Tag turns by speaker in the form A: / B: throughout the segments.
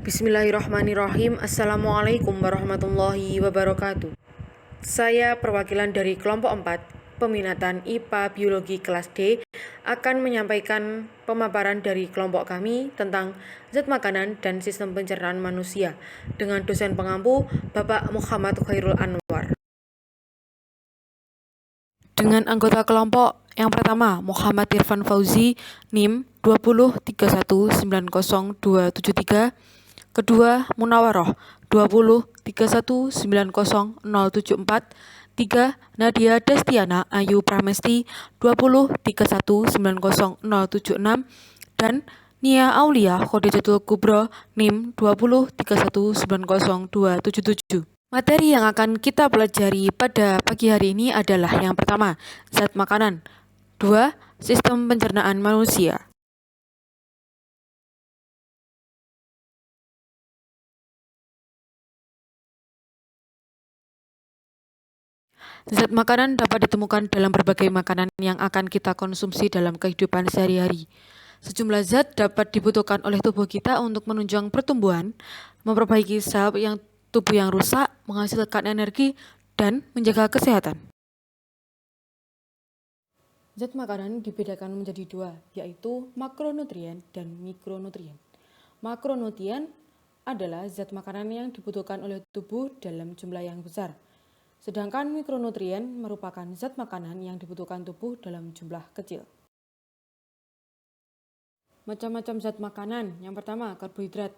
A: Bismillahirrahmanirrahim. Assalamualaikum warahmatullahi wabarakatuh. Saya perwakilan dari kelompok 4, peminatan IPA Biologi kelas D, akan menyampaikan pemaparan dari kelompok kami tentang zat makanan dan sistem pencernaan manusia dengan dosen pengampu Bapak Muhammad Khairul Anwar. Dengan anggota kelompok yang pertama, Muhammad Irfan Fauzi, NIM 203190273. Kedua, Munawaroh 203190074. 3. Nadia Destiana Ayu Pramesti 203190076. Dan Nia Aulia Khodijatul Kubro NIM 203190277. Materi yang akan kita pelajari pada pagi hari ini adalah yang pertama, zat makanan. 2. Sistem pencernaan manusia. Zat makanan dapat ditemukan dalam berbagai makanan yang akan kita konsumsi dalam kehidupan sehari-hari. Sejumlah zat dapat dibutuhkan oleh tubuh kita untuk menunjang pertumbuhan, memperbaiki sel tubuh yang rusak, menghasilkan energi, dan menjaga kesehatan. Zat makanan dibedakan menjadi dua, yaitu makronutrien dan mikronutrien. Makronutrien adalah zat makanan yang dibutuhkan oleh tubuh dalam jumlah yang besar. Sedangkan mikronutrien merupakan zat makanan yang dibutuhkan tubuh dalam jumlah kecil. Macam-macam zat makanan. Yang pertama, karbohidrat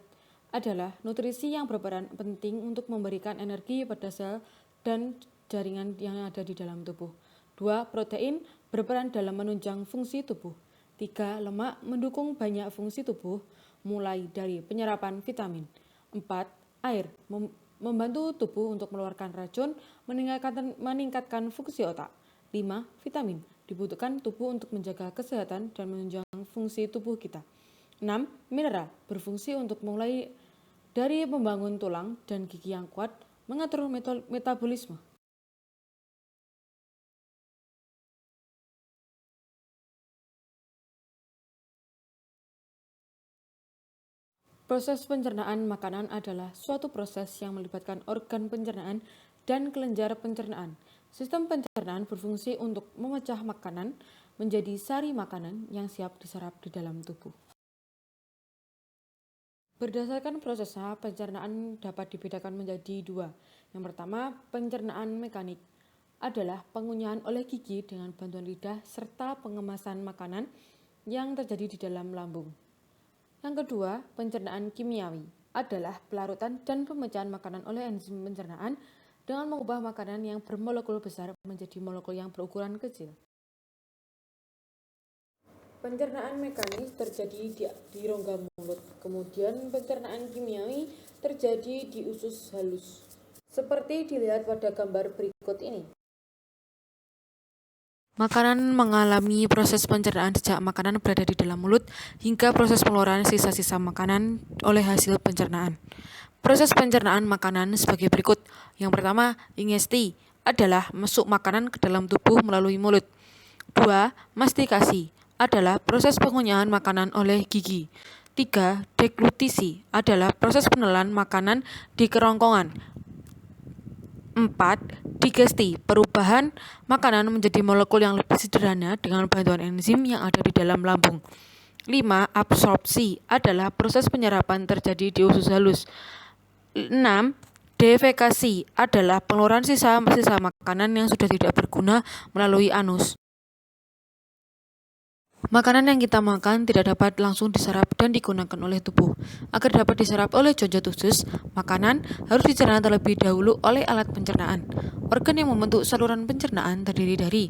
A: adalah nutrisi yang berperan penting untuk memberikan energi pada sel dan jaringan yang ada di dalam tubuh. 2. Protein berperan dalam menunjang fungsi tubuh. 3. Lemak mendukung banyak fungsi tubuh, mulai dari penyerapan vitamin. 4. Air membantu tubuh untuk mengeluarkan racun, meningkatkan fungsi otak. 5. Vitamin dibutuhkan tubuh untuk menjaga kesehatan dan menunjang fungsi tubuh kita. 6. Mineral berfungsi untuk mulai dari membangun tulang dan gigi yang kuat, mengatur metabolisme. Proses pencernaan makanan adalah suatu proses yang melibatkan organ pencernaan dan kelenjar pencernaan. Sistem pencernaan berfungsi untuk memecah makanan menjadi sari makanan yang siap diserap di dalam tubuh. Berdasarkan prosesnya, pencernaan dapat dibedakan menjadi dua. Yang pertama, pencernaan mekanik adalah pengunyahan oleh gigi dengan bantuan lidah serta pengemasan makanan yang terjadi di dalam lambung. Yang kedua, pencernaan kimiawi adalah pelarutan dan pemecahan makanan oleh enzim pencernaan dengan mengubah makanan yang bermolekul besar menjadi molekul yang berukuran kecil. Pencernaan mekanis terjadi di rongga mulut, kemudian pencernaan kimiawi terjadi di usus halus. Seperti dilihat pada gambar berikut ini. Makanan mengalami proses pencernaan sejak makanan berada di dalam mulut hingga proses pengeluaran sisa-sisa makanan oleh hasil pencernaan. Proses pencernaan makanan sebagai berikut. Yang pertama, ingesti adalah masuk makanan ke dalam tubuh melalui mulut. 2. Mastikasi adalah proses pengunyahan makanan oleh gigi. 3. Deglutisi adalah proses penelan makanan di kerongkongan. 4. Digesti, perubahan makanan menjadi molekul yang lebih sederhana dengan bantuan enzim yang ada di dalam lambung. 5. Absorpsi adalah proses penyerapan terjadi di usus halus. 6. Defekasi adalah pengeluaran sisa-sisa makanan yang sudah tidak berguna melalui anus. Makanan yang kita makan tidak dapat langsung diserap dan digunakan oleh tubuh. Agar dapat diserap oleh jonjot usus, makanan harus dicerna terlebih dahulu oleh alat pencernaan. Organ yang membentuk saluran pencernaan terdiri dari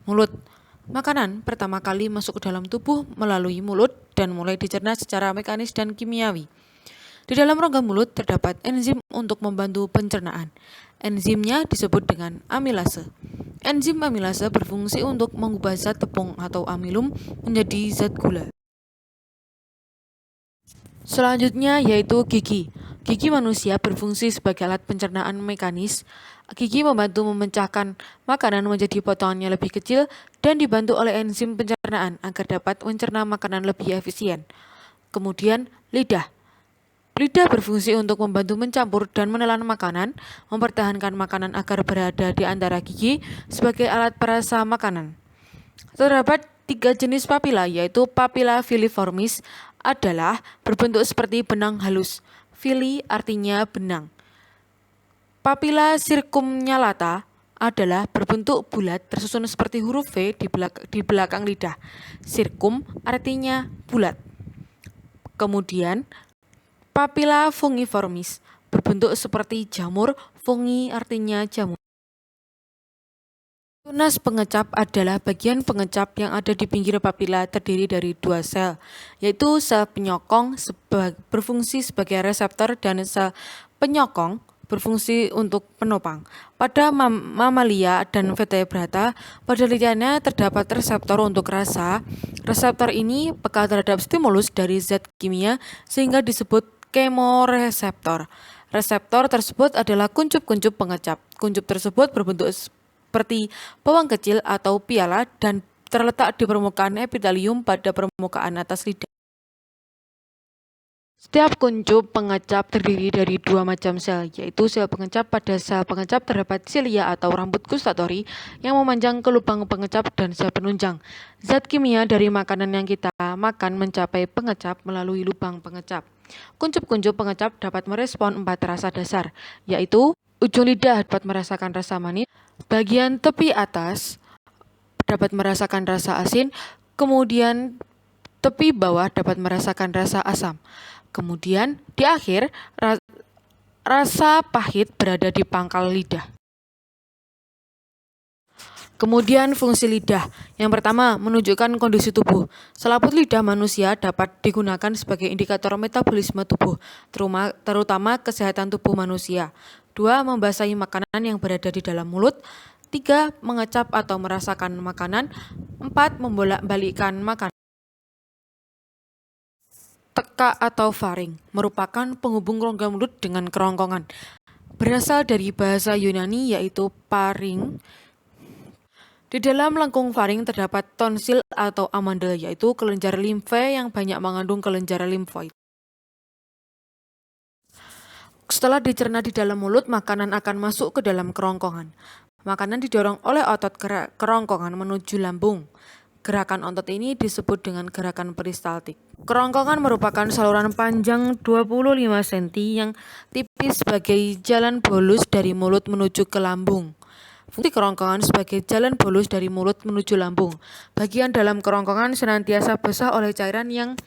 A: mulut. Makanan pertama kali masuk ke dalam tubuh melalui mulut dan mulai dicerna secara mekanis dan kimiawi. Di dalam rongga mulut terdapat enzim untuk membantu pencernaan. Enzimnya disebut dengan amilase. Enzim amilase berfungsi untuk mengubah zat tepung atau amilum menjadi zat gula. Selanjutnya yaitu gigi. Gigi manusia berfungsi sebagai alat pencernaan mekanis. Gigi membantu memecahkan makanan menjadi potongan yang lebih kecil dan dibantu oleh enzim pencernaan agar dapat mencerna makanan lebih efisien. Kemudian lidah. Lidah berfungsi untuk membantu mencampur dan menelan makanan, mempertahankan makanan agar berada di antara gigi sebagai alat perasa makanan. Terdapat 3 jenis papila, yaitu papila filiformis adalah berbentuk seperti benang halus. Fili artinya benang. Papila circumnyalata adalah berbentuk bulat tersusun seperti huruf V di belakang lidah. Circum artinya bulat. Kemudian papila fungiformis berbentuk seperti jamur, fungi artinya jamur. Tunas pengecap adalah bagian pengecap yang ada di pinggir papila, terdiri dari 2 sel, yaitu sel penyokong berfungsi sebagai reseptor dan sel penyokong berfungsi untuk penopang. Pada mamalia dan vertebrata, pada lidahnya terdapat reseptor untuk rasa. Reseptor ini peka terhadap stimulus dari zat kimia sehingga disebut kemoreseptor. Reseptor tersebut adalah kuncup-kuncup pengecap. Kuncup tersebut berbentuk seperti bawang kecil atau piala dan terletak di permukaan epitelium pada permukaan atas lidah. Setiap kuncup pengecap terdiri dari 2 macam sel, yaitu sel pengecap. Pada sel pengecap terdapat silia atau rambut gustatori yang memanjang ke lubang pengecap dan sel penunjang. Zat kimia dari makanan yang kita makan mencapai pengecap melalui lubang pengecap. Kuncup-kuncup pengecap dapat merespon 4 rasa dasar, yaitu ujung lidah dapat merasakan rasa manis, bagian tepi atas dapat merasakan rasa asin, kemudian tepi bawah dapat merasakan rasa asam. Kemudian di akhir rasa pahit berada di pangkal lidah. Kemudian fungsi lidah. Yang pertama, menunjukkan kondisi tubuh. Selaput lidah manusia dapat digunakan sebagai indikator metabolisme tubuh, terutama kesehatan tubuh manusia. 2. Membasahi makanan yang berada di dalam mulut. 3. Mengecap atau merasakan makanan. 4. Membolak-balikkan makanan. Teka atau faring merupakan penghubung rongga mulut dengan kerongkongan. Berasal dari bahasa Yunani yaitu paring. Di dalam lengkung faring terdapat tonsil atau amandel, yaitu kelenjar limfe yang banyak mengandung kelenjar limfoid. Setelah dicerna di dalam mulut, makanan akan masuk ke dalam kerongkongan. Makanan didorong oleh otot kerongkongan menuju lambung. Gerakan otot ini disebut dengan gerakan peristaltik. Kerongkongan merupakan saluran panjang 25 cm yang tipis sebagai jalan bolus dari mulut menuju ke lambung. Fungsi kerongkongan sebagai jalan bolus dari mulut menuju lambung. Bagian dalam kerongkongan senantiasa basah oleh cairan yang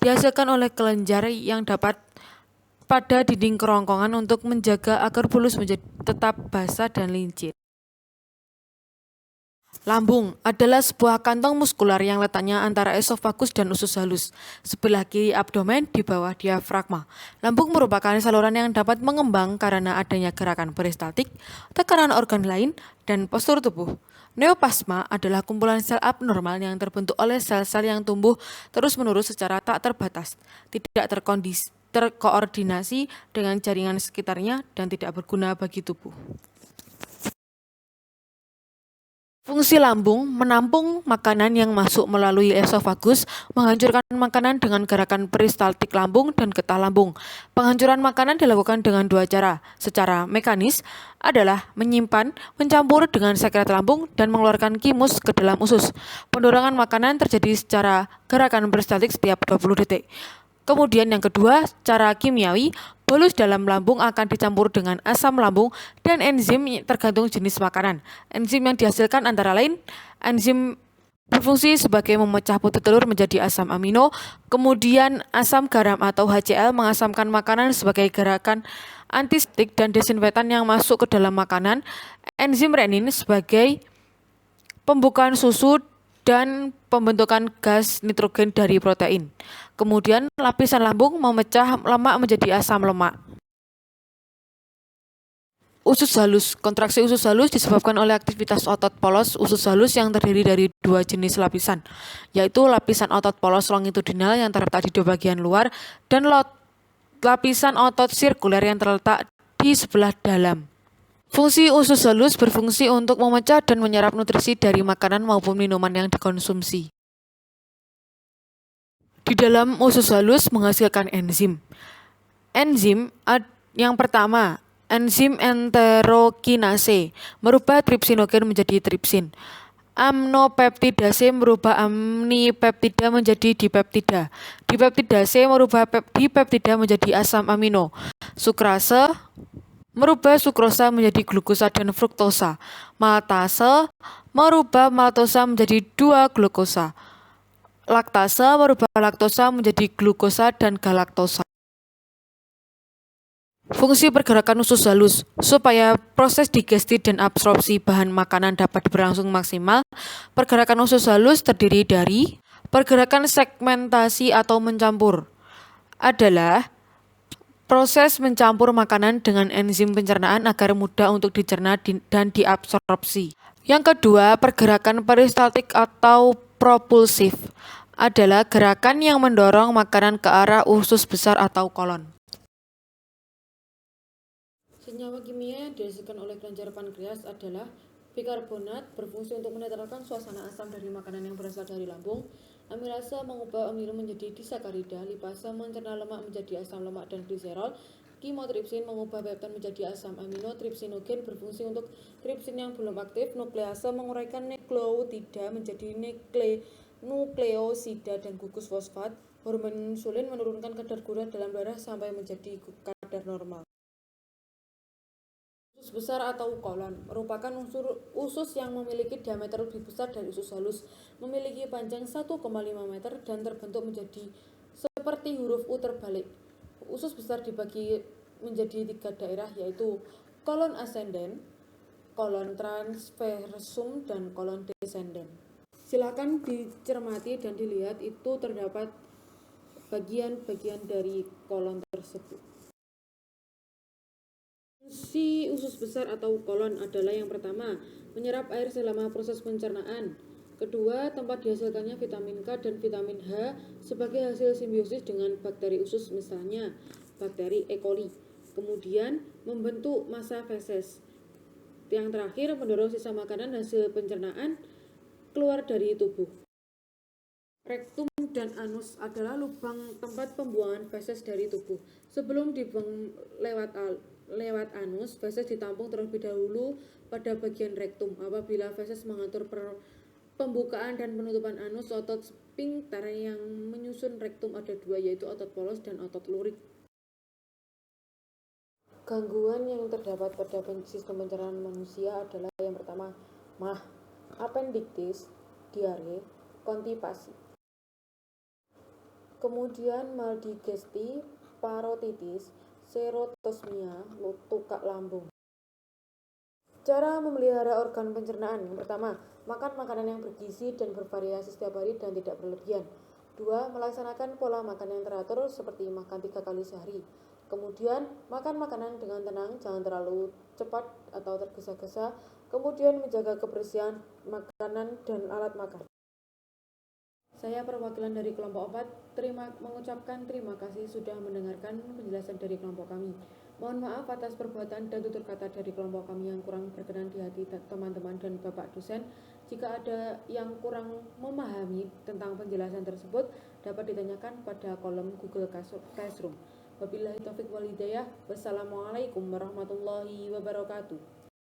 A: dihasilkan oleh kelenjar yang dapat pada dinding kerongkongan untuk menjaga agar bolus tetap basah dan lincir. Lambung adalah sebuah kantong muskular yang letaknya antara esofagus dan usus halus, sebelah kiri abdomen di bawah diafragma. Lambung merupakan saluran yang dapat mengembang karena adanya gerakan peristaltik, tekanan organ lain, dan postur tubuh. Neoplasma adalah kumpulan sel abnormal yang terbentuk oleh sel-sel yang tumbuh terus-menerus secara tak terbatas, tidak terkoordinasi dengan jaringan sekitarnya, dan tidak berguna bagi tubuh. Fungsi lambung menampung makanan yang masuk melalui esofagus, menghancurkan makanan dengan gerakan peristaltik lambung dan getah lambung. Penghancuran makanan dilakukan dengan 2 cara. Secara mekanis adalah menyimpan, mencampur dengan sekret lambung, dan mengeluarkan kimus ke dalam usus. Pendorongan makanan terjadi secara gerakan peristaltik setiap 20 detik. Kemudian yang kedua, cara kimiawi, bolus dalam lambung akan dicampur dengan asam lambung dan enzim tergantung jenis makanan. Enzim yang dihasilkan antara lain, enzim berfungsi sebagai memecah putih telur menjadi asam amino, kemudian asam garam atau HCl mengasamkan makanan sebagai gerakan antiseptik dan desinfektan yang masuk ke dalam makanan, enzim renin sebagai pembukaan susu dan pembentukan gas nitrogen dari protein. Kemudian lapisan lambung memecah lemak menjadi asam lemak. Usus halus. Kontraksi usus halus disebabkan oleh aktivitas otot polos usus halus yang terdiri dari 2 jenis lapisan, yaitu lapisan otot polos longitudinal yang terletak di bagian luar dan lapisan otot sirkuler yang terletak di sebelah dalam. Fungsi usus halus berfungsi untuk memecah dan menyerap nutrisi dari makanan maupun minuman yang dikonsumsi. Di dalam usus halus menghasilkan enzim. Enzim yang pertama, enzim enterokinase merubah tripsinogen menjadi tripsin. Amnopeptidase merubah amnipeptida menjadi dipeptida. Dipeptidase merubah dipeptida menjadi asam amino. Sukrase merubah sukrosa menjadi glukosa dan fruktosa. Maltase merubah maltosa menjadi 2-glukosa. Laktase merubah laktosa menjadi glukosa dan galaktosa. Fungsi pergerakan usus halus. Supaya proses digesti dan absorpsi bahan makanan dapat berlangsung maksimal, pergerakan usus halus terdiri dari pergerakan segmentasi atau mencampur. Adalah proses mencampur makanan dengan enzim pencernaan agar mudah untuk dicerna dan diabsorpsi. Yang kedua, pergerakan peristaltik atau propulsif. Adalah gerakan yang mendorong makanan ke arah usus besar atau kolon. Senyawa kimia yang dihasilkan oleh kelenjar pankreas adalah bikarbonat, berfungsi untuk menetralkan suasana asam dari makanan yang berasal dari lambung. Amilase mengubah amino menjadi disakarida. Lipase mencerna lemak menjadi asam lemak dan gliserol. Kimotripsin mengubah peptid menjadi asam amino. Tripsinogen berfungsi untuk tripsin yang belum aktif. Nuklease menguraikan nukleotida menjadi nukleosida dan gugus fosfat. Hormon insulin menurunkan kadar gula dalam darah sampai menjadi kadar normal. Usus besar atau kolon merupakan usus yang memiliki diameter lebih besar dari usus halus, memiliki panjang 1,5 meter dan terbentuk menjadi seperti huruf U terbalik. Usus besar dibagi menjadi 3 daerah, yaitu kolon ascendens, kolon transversum, dan kolon descendens. Silakan dicermati dan dilihat, itu terdapat bagian-bagian dari kolon tersebut. Fungsi usus besar atau kolon adalah yang pertama, menyerap air selama proses pencernaan. Kedua, tempat dihasilkannya vitamin K dan vitamin H sebagai hasil simbiosis dengan bakteri usus, misalnya bakteri E. coli. Kemudian, membentuk massa feses. Yang terakhir, mendorong sisa makanan hasil pencernaan keluar dari tubuh. Rektum dan anus adalah lubang tempat pembuangan feses dari tubuh. Sebelum dibuang lewat anus, feses ditampung terlebih dahulu pada bagian rektum. Apabila feses mengatur pembukaan dan penutupan anus, otot sphinkter yang menyusun rektum ada 2, yaitu otot polos dan otot lurik. Gangguan yang terdapat pada sistem pencernaan manusia adalah yang pertama, MAH, appendiktis, diare, konstipasi. Kemudian maldigesti, parotitis, serotosmia, tukak lambung. Cara memelihara organ pencernaan. Yang pertama, makan makanan yang bergizi dan bervariasi setiap hari dan tidak berlebihan. 2. Melaksanakan pola makan yang teratur seperti makan 3 kali sehari. Kemudian, makan makanan dengan tenang, jangan terlalu cepat atau tergesa-gesa. Kemudian, menjaga kebersihan makanan dan alat makan. Saya perwakilan dari kelompok 4 mengucapkan terima kasih sudah mendengarkan penjelasan dari kelompok kami. Mohon maaf atas perbuatan dan tutur kata dari kelompok kami yang kurang berkenan di hati teman-teman dan Bapak dosen. Jika ada yang kurang memahami tentang penjelasan tersebut, dapat ditanyakan pada kolom Google Classroom. Wabillahi taufiq wal hidayah. Wassalamualaikum warahmatullahi wabarakatuh.